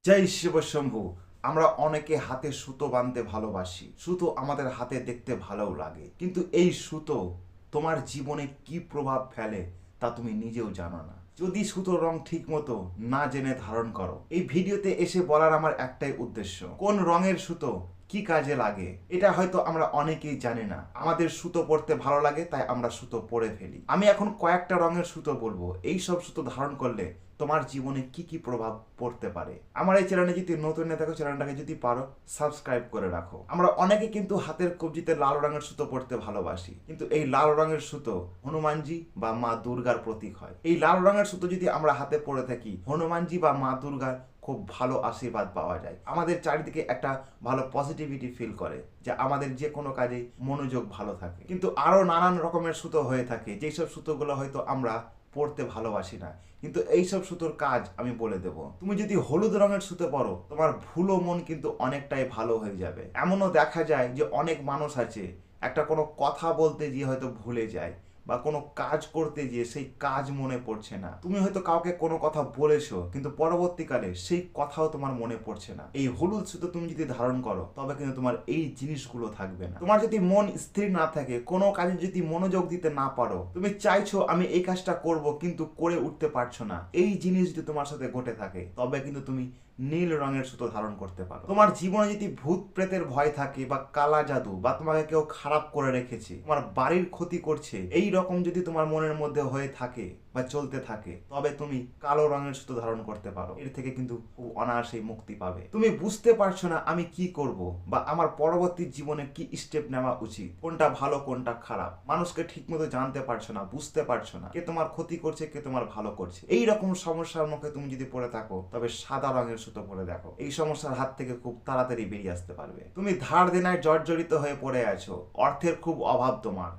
জয় শিব শম্ভু। আমরা অনেকে হাতে সুতো বাঁধতে ভালোবাসি, সুতো আমাদের হাতে দেখতে ভালোও লাগে, কিন্তু এই সুতো তোমার জীবনে কি প্রভাব ফেলে তা তুমি নিজেও জানো না যদি সুতোর রং ঠিক মতো না জেনে ধারণ করো। এই ভিডিওতে এসে বলার আমার একটাই উদ্দেশ্য, কোন রঙের সুতো কি কাজে লাগে এটা হয়তো আমরা অনেকেই জানি না। আমাদের সুতো পরতে ভালো লাগে তাই আমরা সুতো পরে ফেলি। আমি এখন কয়েকটা রঙের সুতো বলবো, এই সব সুতো ধারণ করলে তোমার জীবনে কি কি প্রভাব পড়তে পারে। আমার এই চ্যানেলে যদি নতুন না থাকো, চ্যানেলটাকে যদি পারো সাবস্ক্রাইব করে রাখো। আমরা অনেকে কিন্তু হাতের কবজিতে লাল রঙের সুতো পরতে ভালোবাসি, কিন্তু এই লাল রঙের সুতো হনুমানজি বা মা দুর্গার প্রতীক হয়। এই লাল রঙের সুতো যদি আমরা হাতে পরে থাকি, হনুমানজি বা মা দুর্গার খুব ভালো আশীর্বাদ পাওয়া যায়। আমাদের চারিদিকে একটা ভালো পজিটিভিটি ফিল করে, যে আমাদের যে কোনো কাজে মনোযোগ ভালো থাকে। কিন্তু আরো নানান রকমের সুতো হয়ে থাকে, যেসব সুতোগুলো হয়তো আমরা পড়তে ভালোবাসি না, কিন্তু এইসব সুতোর কাজ আমি বলে দেব। তুমি যদি হলুদ রঙের সুতো পরো, তোমার ভুলো মন কিন্তু অনেকটাই ভালো হয়ে যাবে। এমনও দেখা যায় যে অনেক মানুষ আছে একটা কোনো কথা বলতে গিয়ে হয়তো ভুলে যায়, বা কোনো কাজ করতে গিয়ে সেই কাজ মনে পড়ছে না। তুমি হয়তো কাউকে কোনো কথা বলেছো, কিন্তু পরবর্তীকালে সেই কথাও তোমার মনে পড়ছে না। এই হলুদ সুতো তুমি যদি ধারণ করো, তবে কিন্তু তোমার এই জিনিসগুলো থাকবে না। তোমার যদি মন স্থির না থাকে, কোনো কাজে যদি মনোযোগ দিতে না পারো, তুমি চাইছো আমি এই কাজটা করব কিন্তু করে উঠতে পারছো না, এই জিনিস যদি তোমার সাথে ঘটে থাকে, তবে কিন্তু তুমি নীল রঙের সুতো ধারণ করতে পারো। তোমার জীবনে যদি ভূত প্রেতের ভয় থাকে, বা কালা জাদু, বা তোমাকে কেউ খারাপ করে রেখেছে, তোমার বাড়ির ক্ষতি করছে, এই রকম যদি তোমার মনের মধ্যে হয়ে থাকে বা চলতে থাকে, তবে তুমি কালো রঙের সুতো ধারণ করতে পারো। এর থেকে কিন্তু খুব অনায়াসেই মুক্তি পাবে। তুমি বুঝতে পারছো না আমি কি করব, বা আমার পরবর্তী জীবনে কি স্টেপ নেওয়া উচিত, কোনটা ভালো কোনটা খারাপ, মানুষকে ঠিক মতো জানতে পারছো না, বুঝতে পারছো না কে তোমার ক্ষতি করছে কে তোমার ভালো করছে, এই রকম সমস্যার মুখে তুমি যদি পড়ে থাকো, তবে সাদা রঙের সুতো পরে দেখো। এই সমস্যার হাত থেকে খুব তাড়াতাড়ি বেরিয়ে আসতে পারবে। তুমি ধার দেনায় জর্জরিত হয়ে পড়ে আছো, অর্থের খুব অভাব,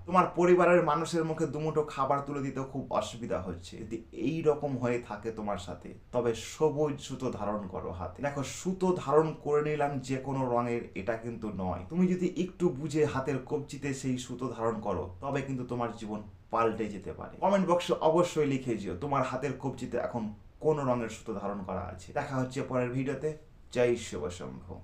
তোমার পরিবারের মানুষের মুখে দুমুঠো খাবার তুলে দিতে খুব অসুবিধা হচ্ছে, যদি এই রকম হয়ে থাকে তোমার সাথে, তবে সবুজ সুতো ধারণ করো হাতে। দেখো, সুতো ধারণ করে নিলাম যে কোনো রঙের, এটা কিন্তু নয়। তুমি যদি একটু বুঝে হাতের কবজিতে সেই সুতো ধারণ করো, তবে কিন্তু তোমার জীবন পাল্টে যেতে পারে। কমেন্ট বক্সে অবশ্যই লিখে দিও তোমার হাতের কবজিতে এখন কোন রঙের সুতো ধারণ করা আছে। দেখা হচ্ছে পরের ভিডিওতে। জয় শিব শম্ভু।